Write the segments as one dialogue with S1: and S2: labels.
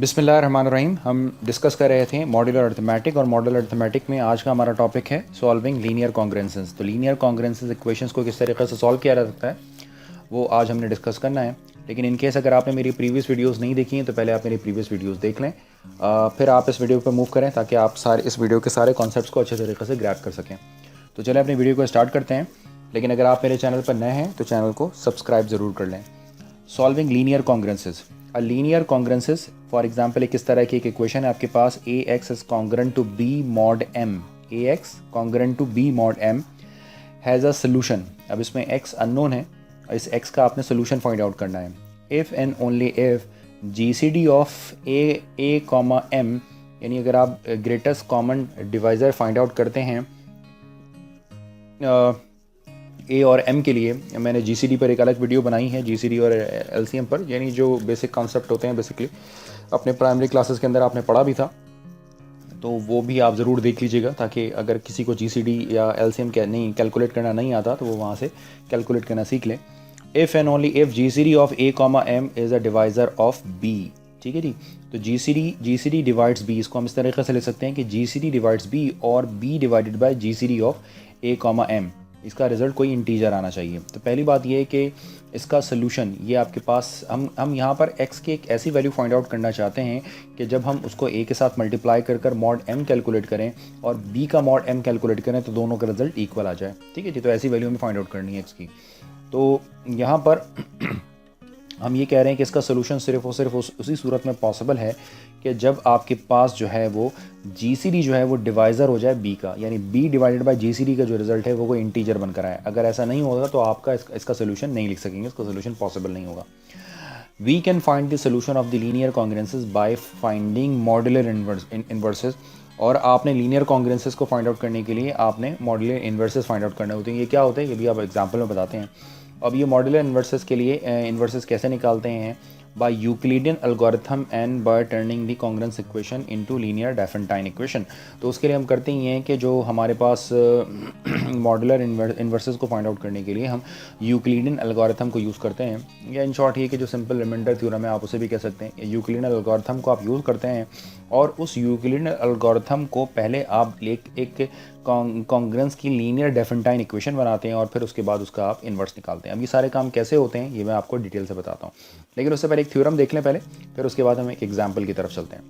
S1: बिस्मिल्लाहिर्रहमानिर्रहीम। हम डिस्कस कर रहे थे मॉड्यूलर अर्थमेटिक, और मॉड्यूलर अर्थमेटिक में आज का हमारा टॉपिक है सॉल्विंग लीनियर कॉन्ग्रेंसेस। तो लीनियर कॉन्ग्रेंसेस इक्वेशंस को किस तरीके से सॉल्व किया जा सकता है वो आज हमने डिस्कस करना है। लेकिन इन केस अगर आपने मेरी प्रीवियस वीडियोस नहीं देखी हैं तो पहले आप मेरी प्रीवियस वीडियोस देख लें, फिर आप इस वीडियो पर मूव करें ताकि आप सारे इस वीडियो के सारे कॉन्सेप्ट्स को अच्छे तरीके से ग्रैब कर सकें। तो चलें अपनी वीडियो को स्टार्ट करते हैं। लेकिन अगर आप मेरे चैनल पर नए हैं तो चैनल को सब्सक्राइब ज़रूर कर लें। Solving linear congruences. A linear congruences for example एक इस तरह की एक इक्वेशन है आपके पास, a x is congruent to b mod m, a x congruent to b mod m has a solution. अब इसमें एक्स अननोन है, इस एक्स का आपने सोल्यूशन फाइंड आउट करना है। If and only if G C D of A comma M, यानी अगर आप greatest common divisor find out करते हैं ए और एम के लिए, मैंने जीसीडी पर एक अलग वीडियो बनाई है, जीसीडी और एलसीएम पर, यानी जो बेसिक कॉन्सेप्ट होते हैं बेसिकली अपने प्राइमरी क्लासेस के अंदर आपने पढ़ा भी था, तो वो भी आप ज़रूर देख लीजिएगा ताकि अगर किसी को जीसीडी या एलसीएम नहीं कैलकुलेट करना नहीं आता तो वो वहाँ से कैलकुलेट करना सीख लें। If and only if GCD of A comma M is a divisor of B, ठीक है जी। तो जीसीडी डिवाइड्स बी, इसको हम इस तरीके से ले सकते हैं कि जीसीडी डिवाइड्स बी और B divided by GCD of A comma M, इसका रिजल्ट कोई इंटीजर आना चाहिए। तो पहली बात ये है कि इसका सोल्यूशन ये आपके पास, हम यहाँ पर x की एक ऐसी वैल्यू फाइंड आउट करना चाहते हैं कि जब हम उसको a के साथ मल्टीप्लाई कर मॉड m कैलकुलेट करें और b का मॉड m कैलकुलेट करें तो दोनों का रिजल्ट इक्वल आ जाए, ठीक है जी। तो ऐसी वैल्यू हमें फाइंड आउट करनी है x की। तो यहाँ पर हम ये कह रहे हैं कि इसका सोल्यूशन सिर्फ और सिर्फ उसी सूरत में पॉसिबल है कि जब आपके पास जो है वो जीसीडी जो है वो डिवाइज़र हो जाए बी का, यानी बी डिवाइडेड बाय जीसीडी का जो रिजल्ट है वो कोई इंटीजर बनकर आए। अगर ऐसा नहीं होगा तो आपका इसका सोल्यूशन नहीं लिख सकेंगे, इसका सोल्यूशन पॉसिबल नहीं होगा। We can find the solution of the linear congruences by finding modular inverses. और आपने लीनियर कॉन्ग्रेंसेस को फाइंड आउट करने के लिए आपने मॉड्यूलर इन्वर्सेस फाइंड आउट करने होते हैं। ये क्या होते हैं ये भी आप एग्जाम्पल में बताते हैं। अब ये मॉड्यूलर इन्वर्सेस के लिए इन्वर्सेस कैसे निकालते हैं? By Euclidean algorithm and by turning the congruence equation into linear Diophantine equation. तो उसके लिए हम करते ही हैं कि जो हमारे पास मॉड्यूलर इन्वर्सेस को फाइंड आउट करने के लिए हम यूक्लिडियन एल्गोरिथम को यूज़ करते हैं, या इन शॉर्ट ये कि जो सिंपल रिमाइंडर थ्योरम है आप उसे भी कह सकते हैं। यूक्लिडियन एल्गोरिथम को आप यूज़ करते हैं और उस यूक्लिडियन एल्गोरिथम को पहले आप एक कॉन्ग्रेंस की लीनियर डायफेंटाइन इक्वेशन बनाते हैं और फिर उसके बाद उसका आप इन्वर्स निकालते हैं। अब ये सारे काम कैसे होते हैं ये मैं आपको डिटेल से बताता हूँ, लेकिन उससे पहले एक थ्योरम देख लें पहले, फिर उसके बाद हम एक एग्जाम्पल की तरफ चलते हैं।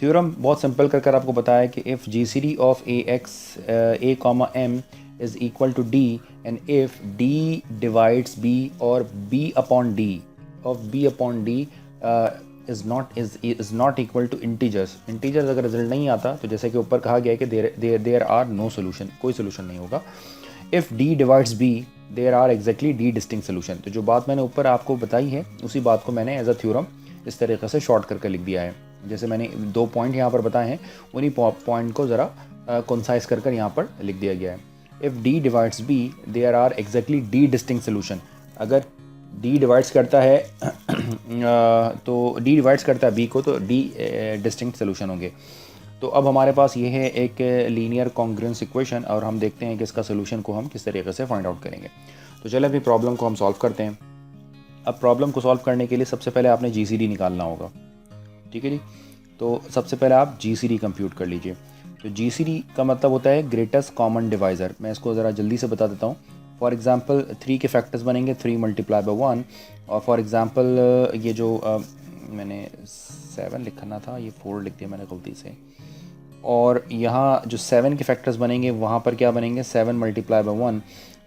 S1: थ्योरम बहुत सिंपल कर आपको बताया कि if G C D of a x a comma M is equal to d and if D divides B और b upon d of b upon d is not equal to integers. Integers अगर result नहीं आता तो जैसे कि ऊपर कहा गया है कि देयर आर नो सोल्यूशन, कोई सोल्यूशन नहीं होगा। If D divides B there are exactly D distinct solution. तो जो बात मैंने ऊपर आपको बताई है उसी बात को मैंने एज अ थ्योरम इस तरीके से शॉर्ट करके लिख दिया है। जैसे मैंने 2 पॉइंट यहाँ पर बताए हैं उन्हीं पॉइंट को ज़रा कंसाइज कर यहाँ पर लिख दिया गया है। If D divides B there are exactly D distinct solution. अगर डी डिवाइड्स करता है तो डी डिवाइड्स करता है बी को तो डी डिस्टिंक्ट सोल्यूशन होंगे। तो अब हमारे पास ये है एक लीनियर कॉन्ग्रेंस इक्वेशन और हम देखते हैं कि इसका सोल्यूशन को हम किस तरीके से फाइंड आउट करेंगे। तो चलिए अभी प्रॉब्लम को हम सॉल्व करते हैं। अब प्रॉब्लम को सॉल्व करने के लिए सबसे पहले आपने जीसीडी निकालना होगा, ठीक है जी। तो सबसे पहले आप जीसीडी कंप्यूट कर लीजिए। तो जीसीडी का मतलब होता है ग्रेटेस्ट कॉमन डिवाइज़र। मैं इसको ज़रा जल्दी से बता देता हूँ। फॉर एग्ज़ाम्पल 3 के फैक्टर्स बनेंगे 3 मल्टीप्लाई बाय 1, और फॉर एग्ज़ाम्पल ये जो मैंने 7 लिखना था ये 4 लिख दिया मैंने गलती से, और यहाँ जो 7 के फैक्टर्स बनेंगे वहाँ पर क्या बनेंगे 7 मल्टीप्लाई बाय 1।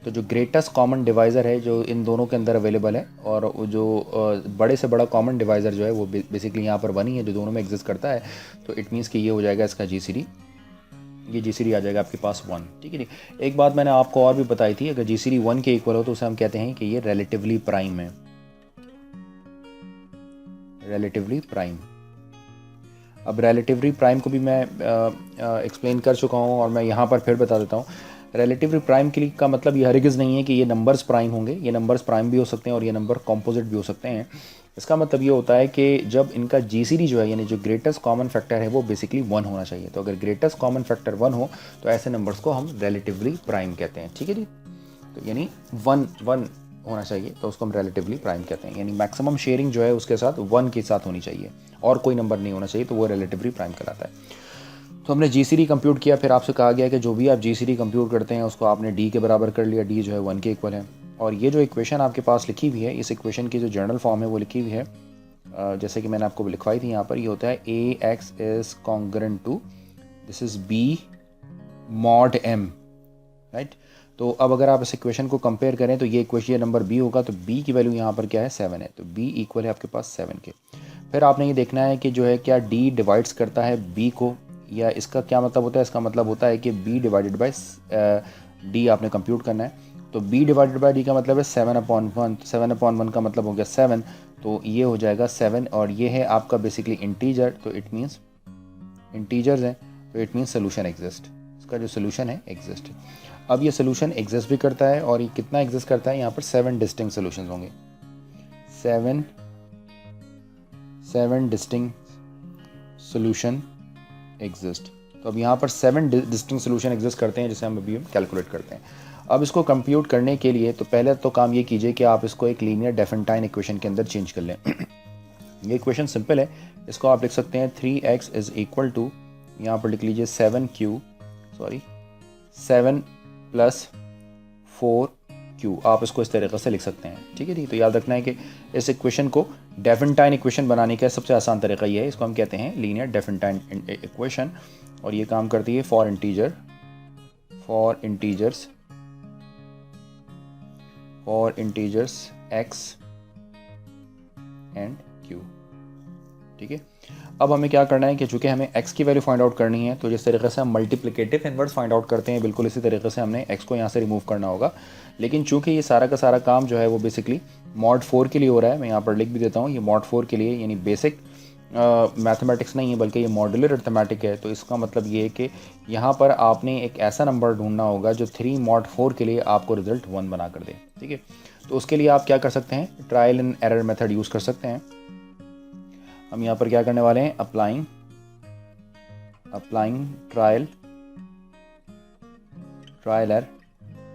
S1: तो जो ग्रेटेस्ट कॉमन डिवाइज़र है जो इन दोनों के अंदर अवेलेबल है, और जो बड़े से बड़ा कॉमन डिवाइज़र जो है वो बेसिकली यहाँ पर 1 ही है जो दोनों में एग्जिस्ट करता है। तो इट मीन्स कि ये हो जाएगा इसका जीसीडी, ये जीसीडी आ जाएगा आपके पास 1, ठीक है जी। एक बात मैंने आपको और भी बताई थी, अगर जीसीडी 1 के इक्वल हो तो उसे हम कहते हैं कि ये रिलेटिवली प्राइम है, रिलेटिवली प्राइम। अब रिलेटिवली प्राइम को भी मैं एक्सप्लेन कर चुका हूँ और मैं यहाँ पर फिर बता देता हूँ। रिलेटिवली प्राइम के लिए का मतलब ये हरगिज़ नहीं है कि ये नंबर्स प्राइम होंगे, ये नंबर्स प्राइम भी हो सकते हैं और ये नंबर कॉम्पोजिट भी हो सकते हैं। इसका मतलब ये होता है कि जब इनका जीसीडी जो है यानी जो ग्रेटेस्ट कॉमन फैक्टर है वो बेसिकली 1 होना चाहिए। तो अगर ग्रेटेस्ट कॉमन फैक्टर 1 हो तो ऐसे नंबर्स को हम रिलेटिवली प्राइम कहते हैं, ठीक है जी। तो यानी 1 होना चाहिए तो उसको हम रिलेटिवली प्राइम कहते हैं, यानी मैक्सिमम शेयरिंग जो है उसके साथ 1 के साथ होनी चाहिए और कोई नंबर नहीं होना चाहिए, तो वो रिलेटिवली प्राइम कहलाता है। तो हमने GCD कंप्यूट किया, फिर आपसे कहा गया कि जो भी आप GCD कंप्यूट करते हैं उसको आपने D के बराबर कर लिया, D जो है 1 के इक्वल है। और ये जो इक्वेशन आपके पास लिखी हुई है, इस इक्वेशन की जो जनरल फॉर्म है वो लिखी हुई है जैसे कि मैंने आपको लिखवाई थी यहाँ पर, ये होता है AX is congruent to this is B mod M, right. तो अब अगर आप इस इक्वेशन को कंपेयर करें तो ये इक्वेशन नंबर B होगा, तो B की वैल्यू यहाँ पर क्या है 7 है, तो B इक्वल है आपके पास 7 के। फिर आपने ये देखना है कि जो है क्या D डिवाइड्स करता है B को, या इसका क्या मतलब होता है, इसका मतलब होता है कि B डिवाइडेड बाई D आपने कंप्यूट करना है। तो B डिवाइडेड बाई D का मतलब है 7/1, 7/1 का मतलब हो गया 7, तो ये हो जाएगा 7, और ये है आपका बेसिकली इंटीजर, तो इट मीन्स इंटीजर्स हैं, तो इट मीन्स सोल्यूशन एग्जिस्ट, इसका जो सोल्यूशन है एग्जिस्ट है। अब ये सोल्यूशन एग्जिस्ट भी करता है, और ये कितना एग्जिस्ट करता है, यहाँ पर 7 डिस्टिंक्ट सोल्यूशन होंगे, 7 डिस्टिंक्ट सोल्यूशन एग्जिस्ट। तो अब यहाँ पर 7 डिस्टिंक्ट सोल्यूशन एग्जिस्ट करते हैं, जिसे हम अभी कैलकुलेट करते हैं। अब इसको कंप्यूट करने के लिए तो पहले तो काम ये कीजिए कि आप इसको एक लीनियर डेफिनेटाइन इक्वेशन के अंदर चेंज कर लें। ये इक्वेशन सिंपल है, इसको आप लिख सकते हैं 3x इज इक्वल टू, यहाँ पर लिख लीजिए 7 प्लस 4q, आप इसको इस तरीके से लिख सकते हैं, ठीक है जी। तो याद रखना है कि इस इक्वेशन को डेफिनेटाइन इक्वेशन बनाने का सबसे आसान तरीका ये है, इसको हम कहते हैं लीनियर डेफिनेटाइन इक्वेशन, और ये काम करती है for integers x and q, ठीक है। अब हमें क्या करना है कि चूंकि हमें x की वैल्यू फाइंड आउट करनी है, तो जिस तरीके से हम मल्टीप्लिकेटिव इनवर्स फाइंड आउट करते हैं, बिल्कुल इसी तरीके से हमने x को यहाँ से रिमूव करना होगा। लेकिन चूंकि ये सारा का सारा काम जो है वो बेसिकली मॉड 4 के लिए हो रहा है, मैं यहाँ पर लिख भी देता हूँ, ये मॉड 4 के लिए, यानी बेसिक मैथमेटिक्स नहीं है बल्कि ये मॉड्यूलर अरिथमेटिक है। तो इसका मतलब ये है कि यहाँ पर आपने एक ऐसा नंबर ढूंढना होगा जो 3 mod 4 के लिए आपको रिजल्ट 1 बना कर दे, ठीक है। तो उसके लिए आप क्या कर सकते हैं, trial and error method use कर सकते हैं। हम यहाँ पर क्या करने वाले हैं, अप्लाइंग ट्रायल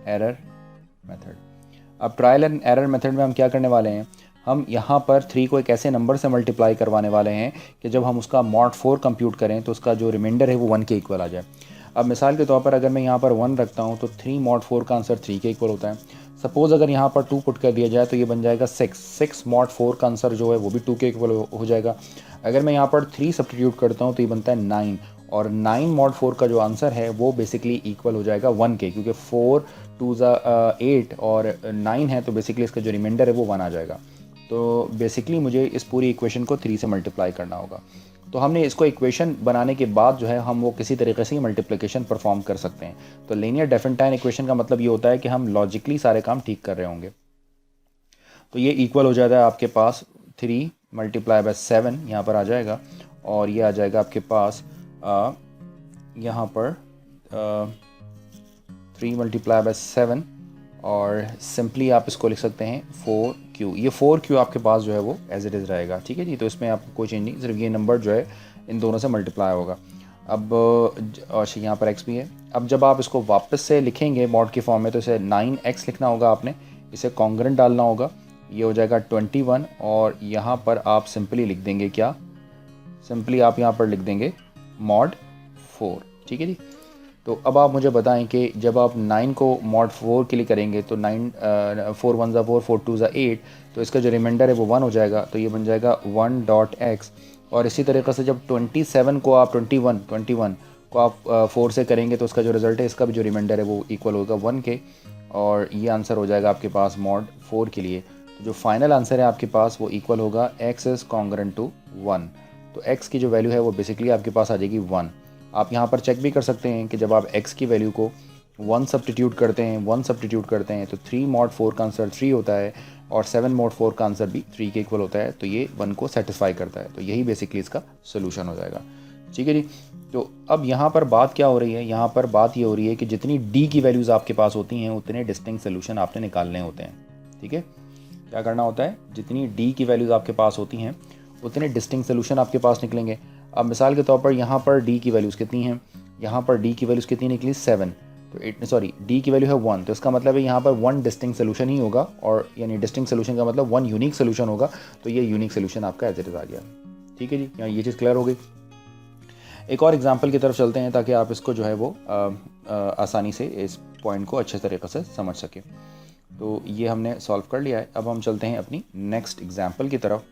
S1: एरर मेथड। अब ट्रायल एंड एरर मेथड में हम क्या करने वाले हैं, हम यहाँ पर 3 को एक ऐसे नंबर से मल्टीप्लाई करवाने वाले हैं कि जब हम उसका mod 4 कंप्यूट करें तो उसका जो रिमाइंडर है वो 1 के इक्वल आ जाए। अब मिसाल के तौर पर अगर मैं यहाँ पर 1 रखता हूँ तो 3 mod 4 का आंसर 3 के इक्वल होता है। सपोज़ अगर यहाँ पर 2 पुट कर दिया जाए तो ये बन जाएगा 6 mod 4 का आंसर जो है वो भी 2 के इक्वल हो जाएगा। अगर मैं यहाँ पर 3 सब्स्टिट्यूट करता हूँ तो ये बनता है 9, और 9 mod 4 का जो आंसर है वो बेसिकली इक्वल हो जाएगा 1 के, क्योंकि 4 2 8 और 9 है, तो बेसिकली इसका जो रिमाइंडर है वो 1 आ जाएगा। तो बेसिकली मुझे इस पूरी इक्वेशन को 3 से मल्टीप्लाई करना होगा। तो हमने इसको इक्वेशन बनाने के बाद जो है हम वो किसी तरीके से मल्टीप्लिकेशन परफॉर्म कर सकते हैं। तो लीनियर डेफिनेटाइन इक्वेशन का मतलब ये होता है कि हम लॉजिकली सारे काम ठीक कर रहे होंगे। तो ये इक्वल हो जाता है आपके पास 3 मल्टीप्लाई बाय 7 यहाँ पर आ जाएगा, और ये आ जाएगा आपके पास यहाँ पर 3 मल्टीप्लाई बाय 7, और सिंपली आप इसको लिख सकते हैं 4q। ये 4q आपके पास जो है वो एज इट इज़ रहेगा, ठीक है जी। तो इसमें आपको कोई चेंज नहीं, सिर्फ ये नंबर जो है इन दोनों से मल्टीप्लाई होगा। अब और यहाँ पर x भी है। अब जब आप इसको वापस से लिखेंगे मॉड के फॉर्म में, तो इसे 9x लिखना होगा आपने, इसे कॉन्ग्रेंट डालना होगा, ये हो जाएगा 21, और यहाँ पर आप सिंपली लिख देंगे क्या, सिंपली आप यहाँ पर लिख देंगे mod 4, ठीक है जी। तो अब आप मुझे बताएं कि जब आप 9 को mod 4 के लिए करेंगे तो 9 4 1 4 4 2 8, तो इसका जो रिमाइंडर है वो 1 हो जाएगा, तो ये बन जाएगा 1.x। और इसी तरीके से जब 27 को आप 21 को आप 4 से करेंगे तो उसका जो रिज़ल्ट है, इसका भी जो रिमाइंडर है वो इक्वल होगा 1 के, और ये आंसर हो जाएगा आपके पास mod 4 के लिए। तो जो फाइनल आंसर है आपके पास वो इक्वल होगा x इज़ कॉन्ग्रेंट टू 1। तो x की जो वैल्यू है वो बेसिकली आपके पास आ जाएगी 1। आप यहाँ पर चेक भी कर सकते हैं कि जब आप x की वैल्यू को 1 सब्स्टिट्यूट करते हैं तो 3 mod 4 का आंसर 3 होता है, और 7 mod 4 का आंसर भी 3 के इक्वल होता है, तो ये 1 को सेटिस्फाई करता है। तो यही बेसिकली इसका सोल्यूशन हो जाएगा, ठीक है जी। तो अब यहाँ पर बात क्या हो रही है, यहाँ पर बात ये हो रही है कि जितनी d की वैल्यूज़ आपके पास होती हैं उतने डिस्टिंक्ट सोल्यूशन आपने निकालने होते हैं, ठीक है। क्या करना होता है, जितनी d की वैल्यूज़ आपके पास होती हैं उतने डिस्टिंक्ट सोल्यूशन आपके पास निकलेंगे। अब मिसाल के तौर पर यहाँ पर d की वैल्यूज़ कितनी हैं, यहाँ पर d की वैल्यूज़ कितनी निकली 7, तो सॉरी डी की वैल्यू है 1, तो इसका मतलब है यहाँ पर 1 डिस्टिंक्ट सोल्यूशन ही होगा, और यानी डिस्टिंक्ट सोल्यूशन का मतलब 1 यूनिक सोल्यूशन होगा, तो ये यूनिक सोल्यूशन आपका एज इट इज़ आ गया। ठीक है जी, यहाँ ये चीज़ क्लियर हो गई। एक और एग्जांपल की तरफ चलते हैं ताकि आप इसको जो है वो आसानी से इस पॉइंट को अच्छे तरीके से समझ सकें। तो ये हमने सॉल्व कर लिया है। अब हम चलते हैं अपनी नेक्स्ट एग्जांपल की तरफ।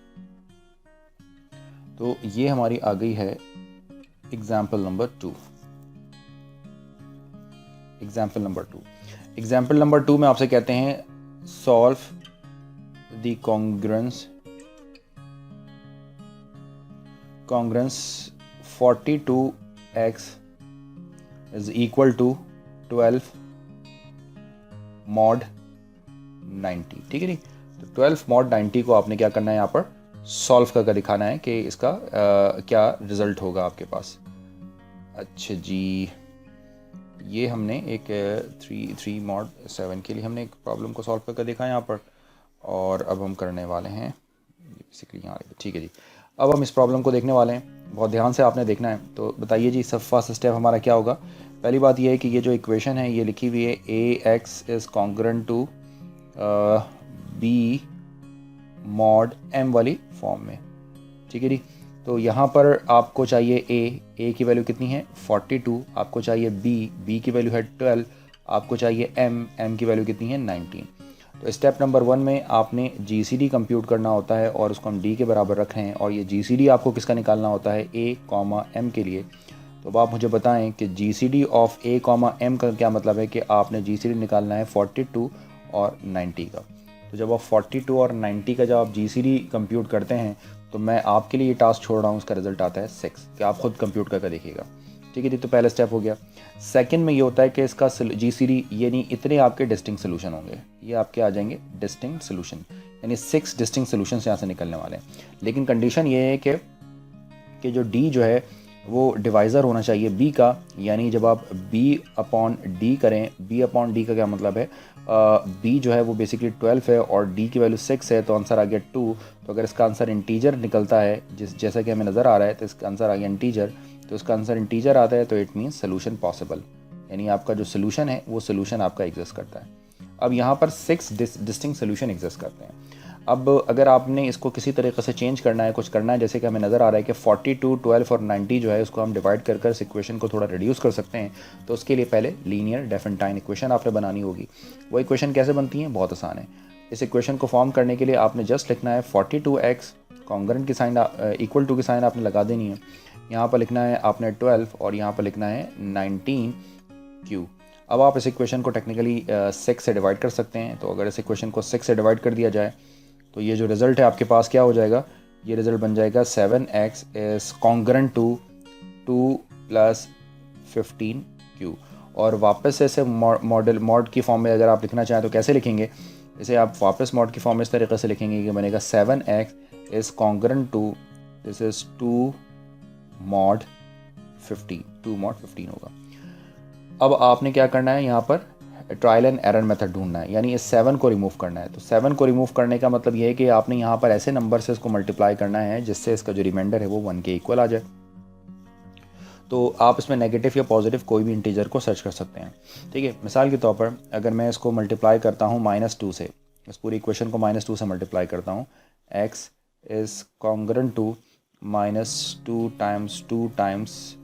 S1: तो ये हमारी आ गई है एग्जांपल नंबर 2। एग्जांपल नंबर 2 में आपसे कहते हैं solve the congruence 42x is equal to 12 mod 90। ठीक है जी, तो 12 mod 90 को आपने क्या करना है, यहाँ पर सॉल्व करके दिखाना है कि इसका क्या रिजल्ट होगा आपके पास। अच्छा जी, ये हमने एक 3 mod 7 के लिए हमने एक प्रॉब्लम को सॉल्व करके देखा यहाँ पर, और अब हम करने वाले हैं बेसिकली यहाँ। ठीक है जी, अब हम इस प्रॉब्लम को देखने वाले हैं, बहुत ध्यान से आपने देखना है। तो बताइए जी, सब फर्स्ट स्टेप हमारा क्या होगा। पहली बात यह है कि ये जो इक्वेशन है ये लिखी हुई है ax is congruent to b mod m वाली फॉर्म में। ठीक है जी, तो यहाँ पर आपको चाहिए a की वैल्यू कितनी है 42, आपको चाहिए b की वैल्यू है 12, आपको चाहिए m की वैल्यू कितनी है 19। तो स्टेप नंबर 1 में आपने GCD कंप्यूट करना होता है और उसको हम D के बराबर रख रहे हैं, और ये GCD आपको किसका निकालना होता है A, M के लिए। तो अब आप मुझे बताएं कि GCD ऑफ A, M का क्या मतलब है कि आपने GCD निकालना है 42 और 90 का। तो जब आप 42 और 90 का जब आप GCD कंप्यूट करते हैं तो मैं आपके लिए ये टास्क छोड़ रहा हूँ, उसका रिजल्ट आता है 6, कि आप खुद कंप्यूट करके देखिएगा। ठीक है जी, तो पहला स्टेप हो गया। सेकंड में ये होता है कि इसका GCD यानी इतने आपके डिस्टिंक्ट सोल्यूशन होंगे, ये आपके आ जाएंगे डिस्टिंक्ट सोल्यूशन, यानी 6 डिस्टिंक्ट सोल्यूशन यहाँ से निकलने वाले हैं। लेकिन कंडीशन ये है कि जो D जो है वो डिवाइज़र होना चाहिए B का, यानी जब आप B/D करें, B/D का क्या मतलब है, B जो है वो बेसिकली 12 है और D की वैल्यू 6 है, तो आंसर आ गया 2। तो अगर इसका आंसर इंटीजर निकलता है जैसा कि हमें नज़र आ रहा है, तो इसका आंसर आ गया इंटीजर। तो इसका आंसर इंटीजर आता है तो इट मीन्स सोल्यूशन पॉसिबल, यानी आपका जो सोल्यूशन है वो सोल्यूशन आपका एग्जिस्ट करता है। अब यहाँ पर 6 डिस्टिंक्ट सोल्यूशन एग्जिस्ट करते हैं। अब अगर आपने इसको किसी तरीके से चेंज करना है, कुछ करना है, जैसे कि हमें नज़र आ रहा है कि 42, 12 और 90 जो है उसको हम डिवाइड कर इस इक्वेशन को थोड़ा रिड्यूस कर सकते हैं, तो उसके लिए पहले लीनियर डेफिनेटाइन इक्वेशन आपने बनानी होगी। वो इक्वेशन कैसे बनती है, बहुत आसान है। इस इक्वेशन को फॉर्म करने के लिए आपने जस्ट लिखना है 42x कॉन्ग्रुएंट की साइन इक्वल टू की साइन आपने लगा देनी है, यहाँ पर लिखना है आपने 12 और यहाँ पर लिखना है 19q। अब आप इस इक्वेशन को टेक्निकली 6 से डिवाइड कर सकते हैं। तो अगर इस इक्वेशन को 6 से डिवाइड कर दिया जाए तो ये जो रिज़ल्ट है आपके पास क्या हो जाएगा, ये रिज़ल्ट बन जाएगा 7x is congruent to 2 + 15q। और वापस से इसे मॉड की फॉर्म में अगर आप लिखना चाहें तो कैसे लिखेंगे, इसे आप वापस मॉड की फॉर्म में इस तरीके से लिखेंगे कि बनेगा 7x is congruent to this is 2 mod 15 होगा। अब आपने क्या करना है, यहाँ पर ट्रायल एंड एरर मेथड ढूंढना है, यानी इस 7 को रिमूव करना है। तो 7 को रिमूव करने का मतलब ये है कि आपने यहाँ पर ऐसे नंबर से इसको मल्टीप्लाई करना है जिससे इसका जो रिमाइंडर है वो 1 के इक्वल आ जाए। तो आप इसमें नेगेटिव या पॉजिटिव कोई भी इंटीजर को सर्च कर सकते हैं। ठीक है, मिसाल के तौर पर अगर मैं इसको मल्टीप्लाई करता हूँ -2 से, इस पूरी इक्वेशन को -2 से मल्टीप्लाई करता हूँ, x is congruent to -2 × 2 times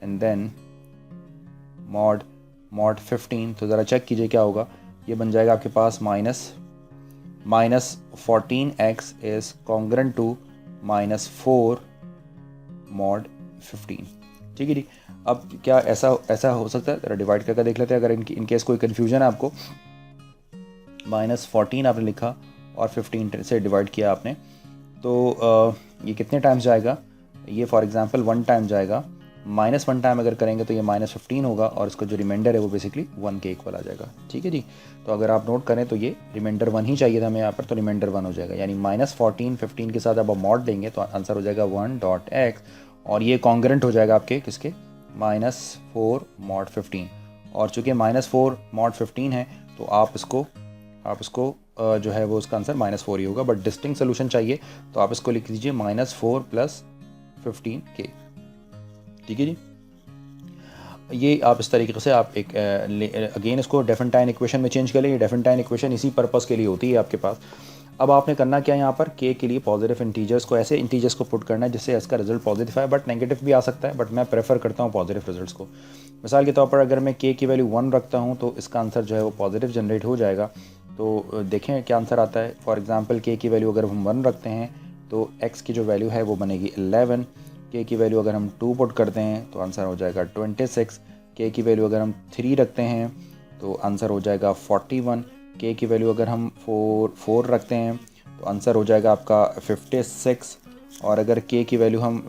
S1: and then mod 15, तो ज़रा चेक कीजिए क्या होगा। ये बन जाएगा आपके पास -14x is congruent to -4 mod 15। ठीक है जी, अब क्या ऐसा हो सकता है, ज़रा डिवाइड करके देख लेते हैं। अगर इन केस कोई कन्फ्यूजन है आपको, -14 आपने लिखा और 15 से डिवाइड किया आपने, तो ये कितने टाइम्स जाएगा, ये फॉर एग्जांपल 1 टाइम जाएगा। -1 टाइम अगर करेंगे तो ये -15 होगा और इसका जो रिमाइंडर है वो बेसिकली 1 के इक्वल आ जाएगा। ठीक है जी, तो अगर आप नोट करें तो ये रिमाइंडर 1 ही चाहिए था हमें यहाँ पर, तो रिमाइंडर 1 हो जाएगा, यानी -14 15 के साथ अब आप मॉड देंगे तो आंसर हो जाएगा 1.x, और ये कॉन्ग्रुएंट हो जाएगा आपके किसके, -4 mod 15। और चूँकि -4 mod 15 है तो आप इसको जो है वो उसका आंसर -4 ही होगा, बट डिस्टिंक्ट सोल्यूशन चाहिए तो आप इसको लिख दीजिए -4 + 15k। ठीक है जी, ये आप इस तरीके से आप एक अगेन इसको डेफिनेटाइन इक्वेशन में चेंज कर लें। ये डेफिनेटाइन इक्वेशन इसी पर्पस के लिए होती है आपके पास। अब आपने करना क्या है, यहाँ पर के लिए पॉजिटिव इंटीजर्स को, ऐसे इंटीजर्स को पुट करना है जिससे इसका रिजल्ट पॉजिटिव है, बट नेगेटिव भी आ सकता है, बट मैं प्रेफर करता हूँ पॉजिटिव रिजल्ट्स को। मिसाल के तौर पर अगर मैं के की वैल्यू 1 रखता हूँ तो इसका आंसर जो है वो पॉजिटिव जनरेट हो जाएगा। तो देखें क्या आंसर आता है। फॉर एग्जांपल के की वैल्यू अगर हम 1 रखते हैं तो एक्स की जो वैल्यू है वो बनेगी 11। के की वैल्यू अगर हम 2 पुट करते हैं तो आंसर हो जाएगा 26। के की वैल्यू अगर हम 3 रखते हैं तो आंसर हो जाएगा 41। के की वैल्यू अगर हम 4 रखते हैं तो आंसर हो जाएगा आपका 56। और अगर के की वैल्यू हम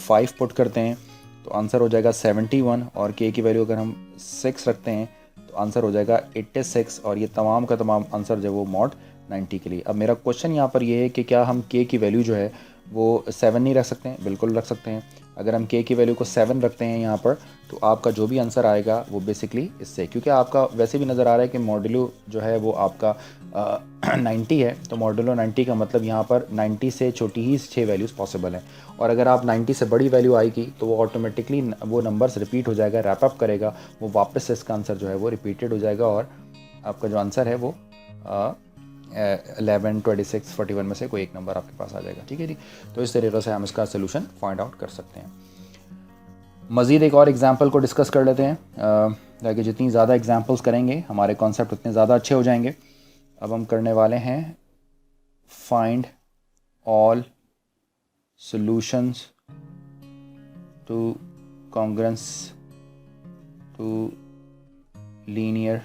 S1: 5 पुट करते हैं तो आंसर हो जाएगा 71। और के की वैल्यू अगर हम 6 रखते हैं तो आंसर हो जाएगा 86। और ये तमाम का तमाम आंसर जो वो मॉड 90 के लिए। अब मेरा क्वेश्चन यहाँ पर ये है कि क्या हम के की वैल्यू जो है वो 7 नहीं रख सकते हैं? बिल्कुल रख सकते हैं। अगर हम के की वैल्यू को 7 रखते हैं यहाँ पर तो आपका जो भी आंसर आएगा वो बेसिकली इससे, क्योंकि आपका वैसे भी नज़र आ रहा है कि मॉडुलो जो है वो आपका 90 है, तो मॉडुलो 90 का मतलब यहाँ पर 90 से छोटी ही 6 वैल्यूज़ पॉसिबल हैं। और अगर आप 90 से बड़ी वैल्यू आएगी तो वो ऑटोमेटिकली वो नंबर्स रिपीट हो जाएगा, रैप अप करेगा, वो वापस से इसका आंसर जो है वो रिपीटेड हो जाएगा और आपका जो आंसर है वो 11, 26, 41 में से कोई एक नंबर आपके पास आ जाएगा। ठीक है जी। तो इस तरीके से हम इसका सोल्यूशन फाइंड आउट कर सकते हैं। मज़ीद एक और एग्जांपल को डिस्कस कर लेते हैं, ताकि जितनी ज़्यादा एग्जांपल्स करेंगे हमारे कॉन्सेप्ट उतने ज़्यादा अच्छे हो जाएंगे। अब हम करने वाले हैं find all solutions to congruence to linear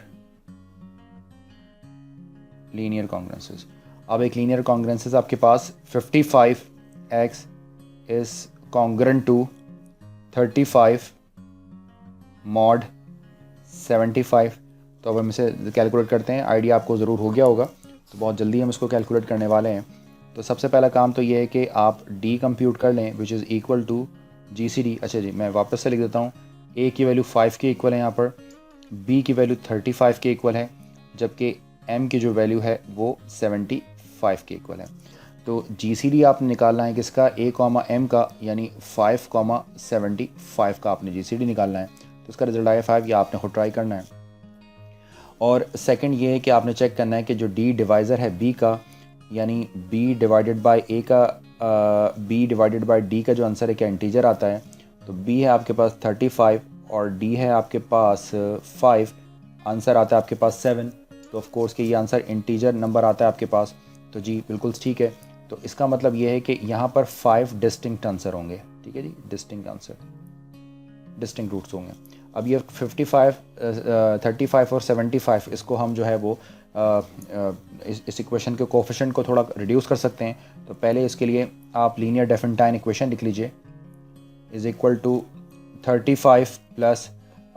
S1: congruences. अब एक लीनियर कॉन्ग्रेंसेस आपके पास 55x is congruent to 35 mod 75। तो अब हम इसे कैलकुलेट करते हैं। आइडिया आपको ज़रूर हो गया होगा, तो बहुत जल्दी हम इसको कैलकुलेट करने वाले हैं। तो सबसे पहला काम तो ये है कि आप डी कंप्यूट कर लें, which is equal to GCD। अच्छा जी, मैं वापस से लिख देता हूँ। ए की वैल्यू 5 के इक्वल है यहाँ पर, बी की वैल्यू 35 के इक्वल है, जबकि एम की जो वैल्यू है वो 75 के इक्वल है। तो GCD आपने निकालना है किसका, ए कॉमा एम का, यानी 5,75 का आपने GCD निकालना है। तो इसका रिजल्ट आया 5, या आपने खुद ट्राई करना है। और सेकंड ये है कि आपने चेक करना है कि जो डी डिवाइज़र है बी का, यानी बी डिवाइडेड बाय ए का, बी डिवाइडेड बाय डी का जो आंसर है क्या इंटीजर आता है। तो बी है आपके पास 35 और डी है आपके पास 5, आंसर आता है आपके पास 7। तो ऑफ कोर्स कि ये आंसर इंटीजर नंबर आता है आपके पास। तो जी बिल्कुल ठीक है। तो इसका मतलब ये है कि यहाँ पर 5 डिस्टिंक्ट आंसर होंगे। ठीक है जी, डिस्टिंक्ट आंसर, डिस्टिंक्ट रूट्स होंगे। अब ये 55, 35 और 75, इसको हम जो है वो इस इक्वेशन के कोफिशिएंट को थोड़ा रिड्यूस कर सकते हैं। तो पहले इसके लिए आप लीनियर डेफिनेटाइन इक्वेशन लिख लीजिए, is equal to 35 plus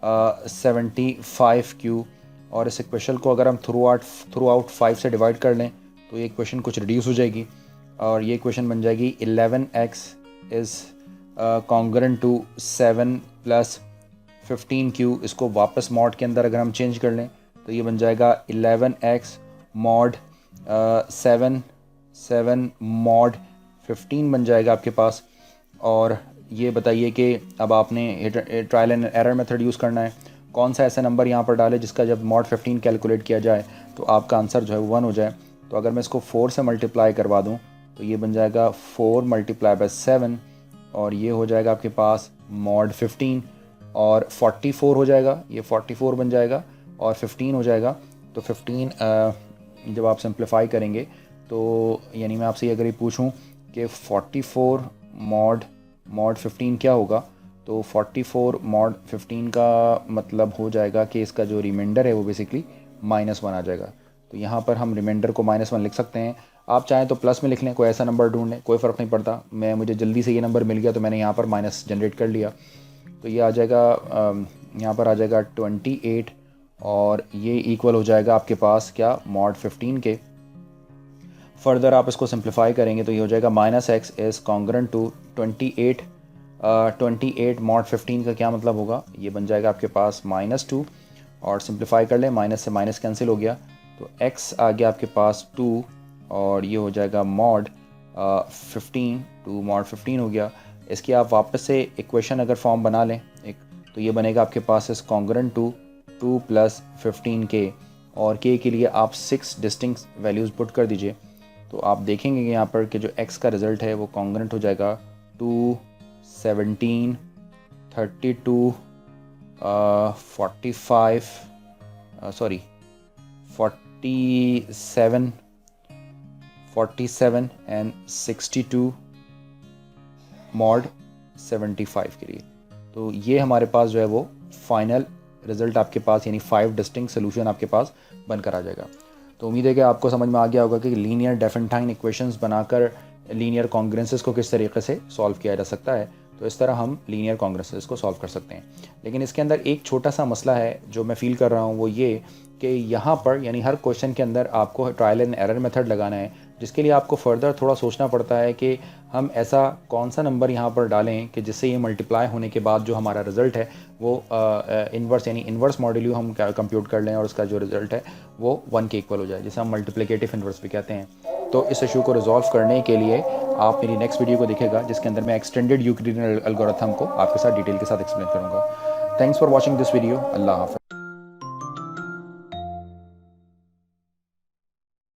S1: 75Q। और इस इक्वेशन को अगर हम थ्रू आउट 5 से डिवाइड कर लें तो ये इक्वेशन कुछ रिड्यूस हो जाएगी और ये इक्वेशन बन जाएगी 11x is congruent to 7 plus 15Q। इसको वापस मॉड के अंदर अगर हम चेंज कर लें तो ये बन जाएगा 11x मॉड 7 मॉड 15 बन जाएगा आपके पास। और ये बताइए कि अब आपने trial and error method use करना है। कौन सा ऐसा नंबर यहाँ पर डाले जिसका जब मॉड 15 कैलकुलेट किया जाए तो आपका आंसर जो है 1 हो जाए। तो अगर मैं इसको 4 से मल्टीप्लाई करवा दूँ तो ये बन जाएगा 4 मल्टीप्लाई बाय 7 और ये हो जाएगा आपके पास मॉड 15 और 44 हो जाएगा, ये 44 बन जाएगा और 15 हो जाएगा। तो 15 जब आप सिंप्लीफाई करेंगे तो यानी मैं आपसे अगर ये पूछूं कि 44 मॉड 15 क्या होगा, तो 44 मॉड 15 का मतलब हो जाएगा कि इसका जो रिमाइंडर है वो बेसिकली -1 आ जाएगा। तो यहाँ पर हम रिमाइंडर को -1 लिख सकते हैं। आप चाहें तो प्लस में लिख लें, कोई ऐसा नंबर ढूंढ लें, कोई फ़र्क नहीं पड़ता। मुझे जल्दी से ये नंबर मिल गया तो मैंने यहाँ पर माइनस जनरेट कर लिया। तो ये आ जाएगा, यहाँ पर आ जाएगा 28 और ये इक्वल हो जाएगा आपके पास क्या, मॉड 15 के। फर्दर आप इसको सिंप्लीफाई करेंगे तो ये हो जाएगा -x is congruent to 28 mod 15 का क्या मतलब होगा, ये बन जाएगा आपके पास -2 और सिंप्लीफाई कर लें, माइनस से माइनस कैंसिल हो गया तो x आ गया आपके पास 2 और ये हो जाएगा मॉड 15 2 मॉड 15 हो गया। इसकी आप वापस से इक्वेशन अगर फॉर्म बना लें एक, तो ये बनेगा आपके पास इस कॉन्ग्रेंट टू 2 + 15k, और k के लिए आप 6 डिस्टिंक्ट वैल्यूज़ पुट कर दीजिए। तो आप देखेंगे कि यहाँ पर कि जो x का रिज़ल्ट है वो कॉन्ग्रेंट हो जाएगा 2, 17, 32, 45, 47 एंड 62 मॉड 75 के लिए। तो ये हमारे पास जो है वो फाइनल रिज़ल्ट आपके पास, यानी 5 डिस्टिंक्ट सोल्यूशन आपके पास बनकर आ जाएगा। तो उम्मीद है कि आपको समझ में आ गया होगा कि लीनियर डेफिनेटाइन इक्वेशंस बनाकर लीनियर कॉन्ग्रेंसेस को किस तरीके से सॉल्व किया जा सकता है। तो इस तरह हम लीनियर कॉन्ग्रेंसेस को सॉल्व कर सकते हैं। लेकिन इसके अंदर एक छोटा सा मसला है जो मैं फ़ील कर रहा हूँ, वो ये कि यहाँ पर यानी हर क्वेश्चन के अंदर आपको ट्रायल एंड एरर मेथड लगाना है, जिसके लिए आपको फर्दर थोड़ा सोचना पड़ता है कि हम ऐसा कौन सा नंबर यहाँ पर डालें कि जिससे ये मल्टीप्लाई होने के बाद जो हमारा रिज़ल्ट है वो इन्वर्स यानी इन्वर्स मॉड्यूलो हम कंप्यूट कर लें और उसका जो रिज़ल्ट है वो 1 के इक्वल हो जाए, जिसे हम मल्टीप्लिकेटिव इन्वर्स भी कहते हैं। तो इस इशू को रिजॉल्व करने के लिए आप मेरी नेक्स्ट वीडियो को देखेगा, जिसके अंदर मैं एक्सटेंडेड यूक्लिडियन एल्गोरिथम को आपके साथ डिटेल के साथ एक्सप्लेन करूँगा। Thanks for watching this video. अल्लाह हाफ़िज़।